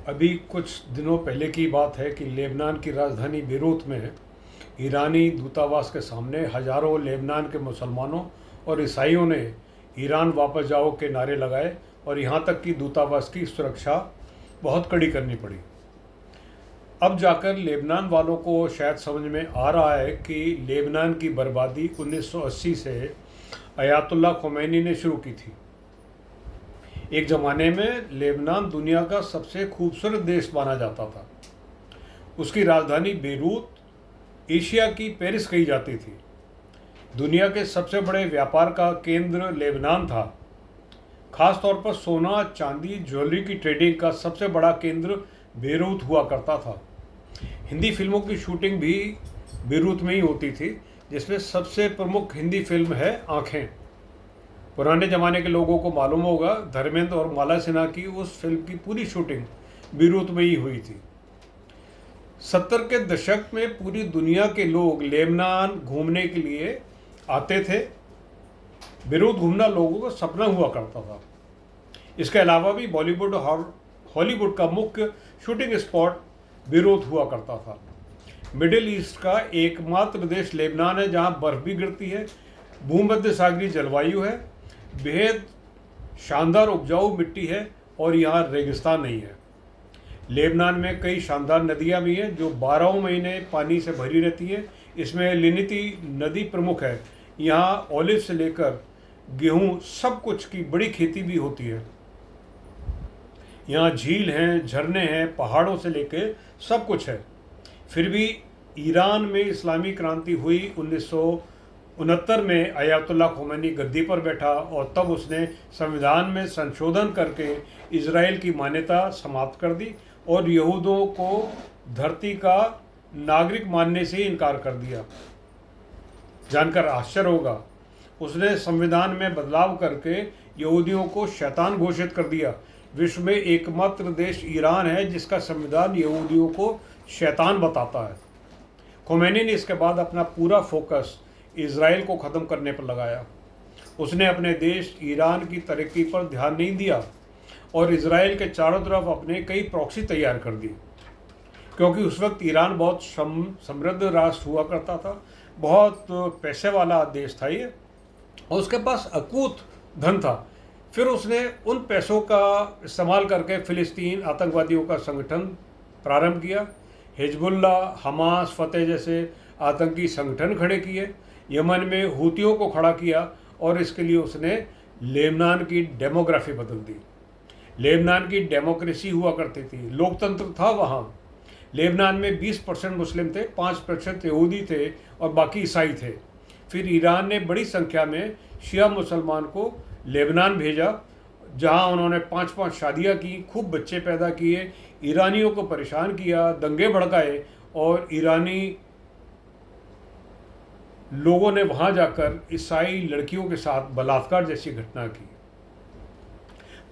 अभी कुछ दिनों पहले की बात है कि लेबनान की राजधानी बेरूत में ईरानी दूतावास के सामने हजारों लेबनान के मुसलमानों और ईसाइयों ने ईरान वापस जाओ के नारे लगाए और यहाँ तक कि दूतावास की सुरक्षा बहुत कड़ी करनी पड़ी। अब जाकर लेबनान वालों को शायद समझ में आ रहा है कि लेबनान की बर्बादी 1980 से अयातुल्ला खोमैनी ने शुरू की थी। एक ज़माने में लेबनान दुनिया का सबसे खूबसूरत देश माना जाता था। उसकी राजधानी बेरूत एशिया की पेरिस कही जाती थी। दुनिया के सबसे बड़े व्यापार का केंद्र लेबनान था। खास तौर पर सोना, चांदी, ज्वेलरी की ट्रेडिंग का सबसे बड़ा केंद्र बेरूत हुआ करता था। हिंदी फिल्मों की शूटिंग भी बेरूत में ही होती थी, जिसमें सबसे प्रमुख हिंदी फिल्म है आँखें। पुराने ज़माने के लोगों को मालूम होगा, धर्मेंद्र और माला सिन्हा की उस फिल्म की पूरी शूटिंग बेरूत में ही हुई थी। 70 के दशक में पूरी दुनिया के लोग लेबनान घूमने के लिए आते थे। बेरूत घूमना लोगों का सपना हुआ करता था। इसके अलावा भी बॉलीवुड और हॉलीवुड का मुख्य शूटिंग स्पॉट बेरूत हुआ करता था। मिडिल ईस्ट का एकमात्र देश लेबनान है जहां बर्फ़ भी गिरती है, भूमध्य सागरीय जलवायु है, बेहद शानदार उपजाऊ मिट्टी है और यहाँ रेगिस्तान नहीं है। लेबनान में कई शानदार नदियाँ भी हैं जो 12 महीने पानी से भरी रहती हैं। इसमें लिनिती नदी प्रमुख है। यहाँ ऑलिव से लेकर गेहूँ सब कुछ की बड़ी खेती भी होती है। यहाँ झील हैं, झरने हैं, पहाड़ों से लेकर सब कुछ है। फिर भी ईरान में इस्लामी क्रांति हुई 1969 में। अयातुल्ला खोमैनी गद्दी पर बैठा और तब उसने संविधान में संशोधन करके इजराइल की मान्यता समाप्त कर दी और यहूदियों को धरती का नागरिक मानने से ही इनकार कर दिया। जानकर आश्चर्य होगा, उसने संविधान में बदलाव करके यहूदियों को शैतान घोषित कर दिया। विश्व में एकमात्र देश ईरान है जिसका संविधान यहूदियों को शैतान बताता है। खोमैनी ने इसके बाद अपना पूरा फोकस इजराइल को ख़त्म करने पर लगाया। उसने अपने देश ईरान की तरक्की पर ध्यान नहीं दिया और इजराइल के चारों तरफ अपने कई प्रॉक्सी तैयार कर दी, क्योंकि उस वक्त ईरान बहुत समृद्ध राष्ट्र हुआ करता था, बहुत पैसे वाला देश था ये, और उसके पास अकूत धन था। फिर उसने उन पैसों का इस्तेमाल करके फ़िलिस्तीन आतंकवादियों का संगठन प्रारंभ किया। हिजबुल्ला, हमास, फतेह जैसे आतंकी संगठन खड़े किए। यमन में हूतियों को खड़ा किया और इसके लिए उसने लेबनान की डेमोग्राफी बदल दी। लेबनान की डेमोक्रेसी हुआ करती थी, लोकतंत्र था वहाँ। लेबनान में 20% मुस्लिम थे, 5% यहूदी थे और बाकी ईसाई थे। फिर ईरान ने बड़ी संख्या में शिया मुसलमान को लेबनान भेजा, जहाँ उन्होंने 5-5 शादियाँ की, खूब बच्चे पैदा किए, ईरानियों को परेशान किया, दंगे भड़काए और ईरानी लोगों ने वहाँ जाकर ईसाई लड़कियों के साथ बलात्कार जैसी घटना की।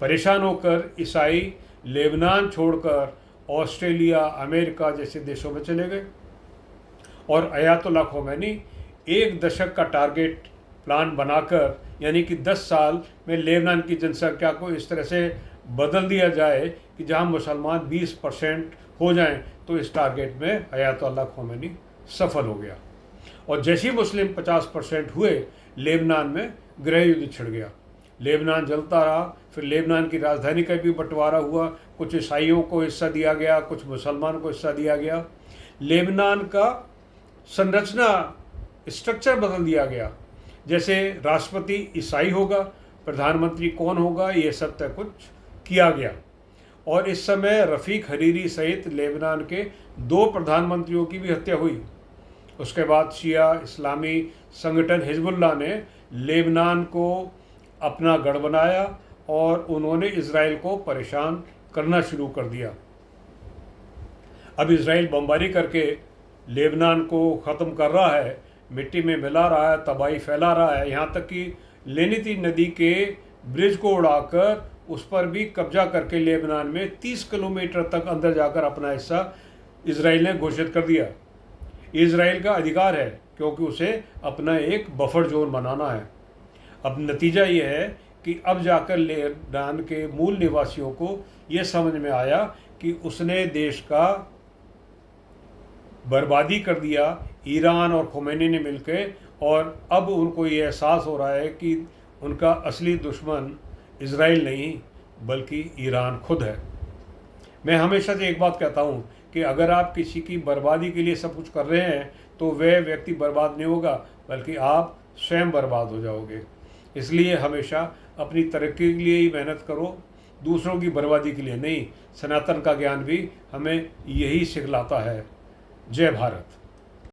परेशान होकर ईसाई लेबनान छोड़कर ऑस्ट्रेलिया, अमेरिका जैसे देशों में चले गए और अयातुल्ला खोमैनी 1 दशक का टारगेट प्लान बनाकर, यानी कि 10 साल में लेबनान की जनसंख्या को इस तरह से बदल दिया जाए कि जहां मुसलमान 20% हो जाएं, तो इस टारगेट में अयातुल्ला खोमैनी सफल हो गया। और जैसे ही मुस्लिम 50% हुए, लेबनान में गृह युद्ध छिड़ गया। लेबनान जलता रहा। फिर लेबनान की राजधानी का भी बंटवारा हुआ, कुछ ईसाइयों को हिस्सा दिया गया, कुछ मुसलमान को हिस्सा दिया गया। लेबनान का संरचना, स्ट्रक्चर बदल दिया गया। जैसे राष्ट्रपति ईसाई होगा, प्रधानमंत्री कौन होगा, ये सब तक कुछ किया गया। और इस समय रफ़ीक हरीरी सहित लेबनान के 2 प्रधानमंत्रियों की भी हत्या हुई। उसके बाद शिया इस्लामी संगठन हिजबुल्ला ने लेबनान को अपना गढ़ बनाया और उन्होंने इजराइल को परेशान करना शुरू कर दिया। अब इजराइल बमबारी करके लेबनान को ख़त्म कर रहा है, मिट्टी में मिला रहा है, तबाही फैला रहा है। यहाँ तक कि लेनिती नदी के ब्रिज को उड़ाकर उस पर भी कब्जा करके लेबनान में 30 किलोमीटर तक अंदर जाकर अपना हिस्सा इजराइल ने घोषित कर दिया। इजराइल का अधिकार है, क्योंकि उसे अपना एक बफर जोन बनाना है। अब नतीजा ये है कि अब जाकर लेबनान के मूल निवासियों को ये समझ में आया कि उसने देश का बर्बादी कर दिया, ईरान और खोमेनी ने मिलकर, और अब उनको ये एहसास हो रहा है कि उनका असली दुश्मन इज़राइल नहीं बल्कि ईरान खुद है। मैं हमेशा से एक बात कहता हूँ कि अगर आप किसी की बर्बादी के लिए सब कुछ कर रहे हैं तो वह व्यक्ति बर्बाद नहीं होगा, बल्कि आप स्वयं बर्बाद हो जाओगे। इसलिए हमेशा अपनी तरक्की के लिए ही मेहनत करो, दूसरों की बर्बादी के लिए नहीं। सनातन का ज्ञान भी हमें यही सिखलाता है। जय भारत।